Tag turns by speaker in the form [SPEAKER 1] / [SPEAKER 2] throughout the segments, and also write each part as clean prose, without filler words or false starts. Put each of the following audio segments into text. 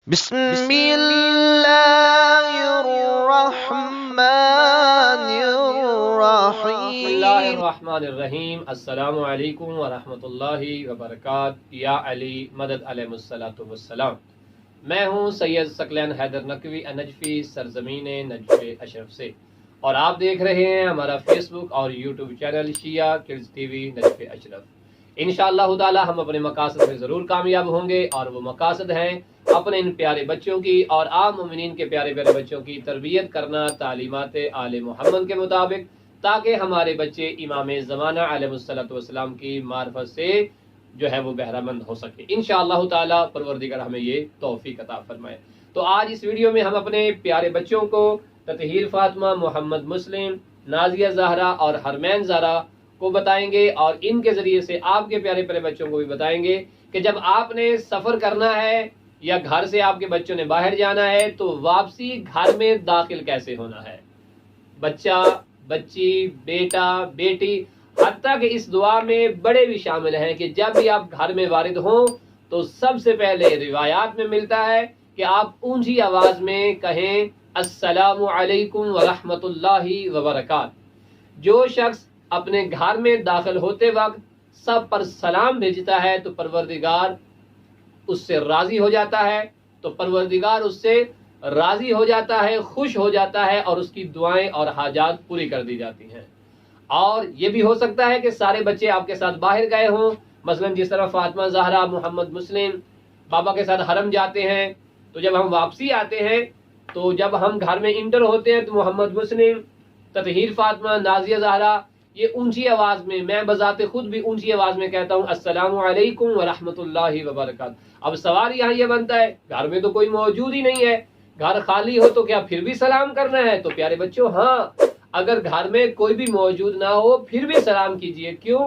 [SPEAKER 1] بسم اللہ الرحمن
[SPEAKER 2] بسم اللہ
[SPEAKER 1] الرحیم.
[SPEAKER 2] الرحمن الرحیم. السلام علیکم ورحمۃ اللہ وبرکاتہ. یا علی مدد علیہ الصلوۃ والسلام. میں ہوں سید ثقلین حیدر نقوی نجفی سرزمین نجف اشرف سے، اور آپ دیکھ رہے ہیں ہمارا فیس بک اور YouTube channel Shia kids T V Najaf Ashraf. انشاءاللہ تعالی ہم اپنے مقاصد میں ضرور کامیاب ہوں گے، اور وہ مقاصد ہیں اپنے ان پیارے بچوں کی اور عام مومنین کے پیارے پیارے بچوں کی تربیت کرنا تعلیمات آل محمد کے مطابق، تاکہ ہمارے بچے امام زمانہ علیہ الصلوۃ والسلام کی معرفت سے جو ہے وہ بہرہ مند ہو سکے. انشاءاللہ تعالی پروردگار ہمیں یہ توفیق عطا فرمائے. تو آج اس ویڈیو میں ہم اپنے پیارے بچوں کو تطہیر فاطمہ، محمد مسلم، نازیہ زہرا اور حرمین زہرا کو بتائیں گے، اور ان کے ذریعے سے آپ کے پیارے پیارے بچوں کو بھی بتائیں گے کہ جب آپ نے سفر کرنا ہے یا گھر سے آپ کے بچوں نے باہر جانا ہے تو واپسی گھر میں داخل کیسے ہونا ہے. بچہ، بچی، بیٹا، بیٹی، حتیٰ کہ اس دعا میں بڑے بھی شامل ہیں کہ جب بھی آپ گھر میں وارد ہوں تو سب سے پہلے روایات میں ملتا ہے کہ آپ اونچی آواز میں کہیں السلام علیکم ورحمۃ اللہ وبرکاتہ. جو شخص اپنے گھر میں داخل ہوتے وقت سب پر سلام بھیجتا ہے تو پروردگار اس سے راضی ہو جاتا ہے، راضی ہو جاتا ہے، خوش ہو جاتا ہے، اور اس کی دعائیں اور حاجات پوری کر دی جاتی ہیں. اور یہ بھی ہو سکتا ہے کہ سارے بچے آپ کے ساتھ باہر گئے ہوں، مثلا جس طرح فاطمہ زہرا، محمد مسلم بابا کے ساتھ حرم جاتے ہیں، تو جب ہم واپسی آتے ہیں تو جب ہم گھر میں انٹر ہوتے ہیں تو محمد مسلم، تطہیر فاطمہ، نازیہ زہرا یہ اونچی آواز میں، میں بذات خود بھی اونچی آواز میں کہتا ہوں السلام علیکم ورحمۃ اللہ وبرکاتہ. اب سوال یہاں یہ بنتا ہے گھر میں تو کوئی موجود ہی نہیں ہے، گھر خالی ہو تو کیا پھر بھی سلام کرنا ہے؟ تو پیارے بچوں، ہاں، اگر گھر میں کوئی بھی موجود نہ ہو پھر بھی سلام کیجئے. کیوں؟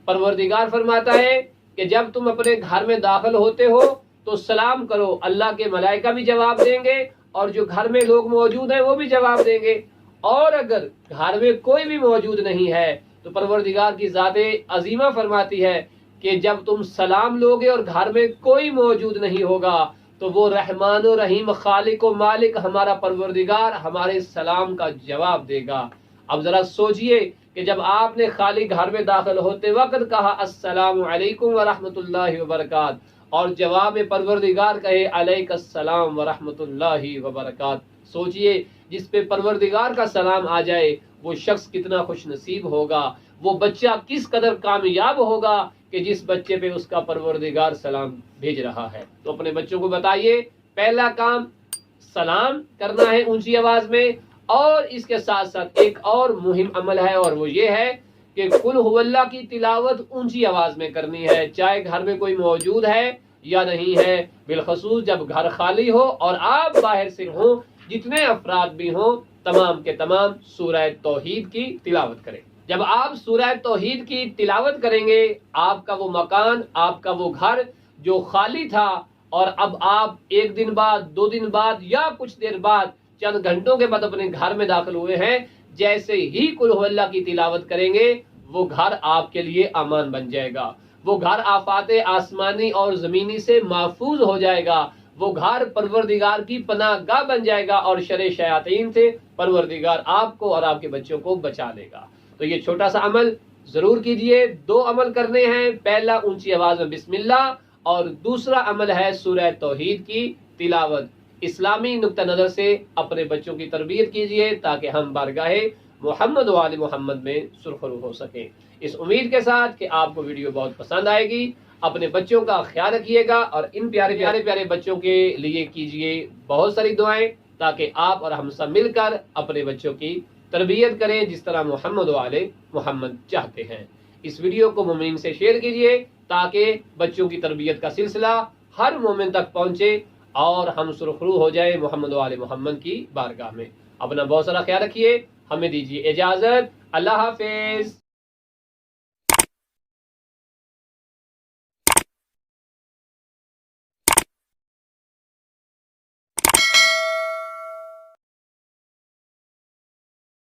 [SPEAKER 2] پروردگار فرماتا ہے کہ جب تم اپنے گھر میں داخل ہوتے ہو تو سلام کرو، اللہ کے ملائکہ بھی جواب دیں گے اور جو گھر میں لوگ موجود ہیں وہ بھی جواب دیں گے. اور اگر گھر میں کوئی بھی موجود نہیں ہے تو پروردگار کی ذات عظیمہ فرماتی ہے کہ جب تم سلام لوگے اور گھر میں کوئی موجود نہیں ہوگا تو وہ رحمان و رحیم، خالق و مالک ہمارا پروردگار ہمارے سلام کا جواب دے گا. اب ذرا سوچئے کہ جب آپ نے خالی گھر میں داخل ہوتے وقت کہا السلام علیکم ورحمۃ اللہ وبرکاتہ اور جواب پروردگار کہے علیک السلام ورحمۃ اللہ وبرکاتہ، سوچئے جس پہ پروردگار کا سلام آ جائے وہ شخص کتنا خوش نصیب ہوگا، وہ بچہ کس قدر کامیاب ہوگا کہ جس بچے پہ اس کا پروردگار سلام بھیج رہا ہے. تو اپنے بچوں کو بتائیے پہلا کام سلام کرنا ہے اونچی آواز میں، اور اس کے ساتھ ساتھ ایک اور مہم عمل ہے، اور وہ یہ ہے کہ قل هو اللہ کی تلاوت اونچی آواز میں کرنی ہے، چاہے گھر میں کوئی موجود ہے یا نہیں ہے. بالخصوص جب گھر خالی ہو اور آپ باہر سے ہوں، جتنے افراد بھی ہوں تمام کے تمام سورہ توحید کی تلاوت کریں. جب آپ سورہ توحید کی تلاوت کریں گے، آپ کا وہ مکان، آپ کا وہ گھر جو خالی تھا اور اب آپ ایک دن بعد، 2 دن بعد یا کچھ دیر بعد، چند گھنٹوں کے بعد اپنے گھر میں داخل ہوئے ہیں، جیسے ہی قل هو اللہ کی تلاوت کریں گے وہ گھر آپ کے لیے امان بن جائے گا، وہ گھر آفات آسمانی اور زمینی سے محفوظ ہو جائے گا، وہ گھر پروردگار کی پناہ گاہ بن جائے گا، اور شر شیاطین سے پروردگار آپ کو اور آپ کے بچوں کو بچا لے گا. تو یہ چھوٹا سا عمل ضرور کیجئے. 2 عمل کرنے ہیں، پہلا اونچی آواز میں بسم اللہ، اور دوسرا عمل ہے سورہ توحید کی تلاوت. اسلامی نقطہ نظر سے اپنے بچوں کی تربیت کیجئے تاکہ ہم بارگاہ محمد و آل محمد میں سرخرو ہو سکیں. اس امید کے ساتھ کہ آپ کو ویڈیو بہت پسند آئے گی. اپنے بچوں کا خیال رکھیے گا اور ان پیارے پیارے پیارے بچوں کے لیے کیجئے بہت ساری دعائیں، تاکہ آپ اور ہم سب مل کر اپنے بچوں کی تربیت کریں جس طرح محمد و آل محمد چاہتے ہیں. اس ویڈیو کو مومنین سے شیئر کیجئے تاکہ بچوں کی تربیت کا سلسلہ ہر مومن تک پہنچے اور ہم سرخرو ہو جائیں محمد و آل محمد کی بارگاہ میں. اپنا بہت سارا خیال رکھیے. ہمیں دیجیے اجازت. اللہ حافظ.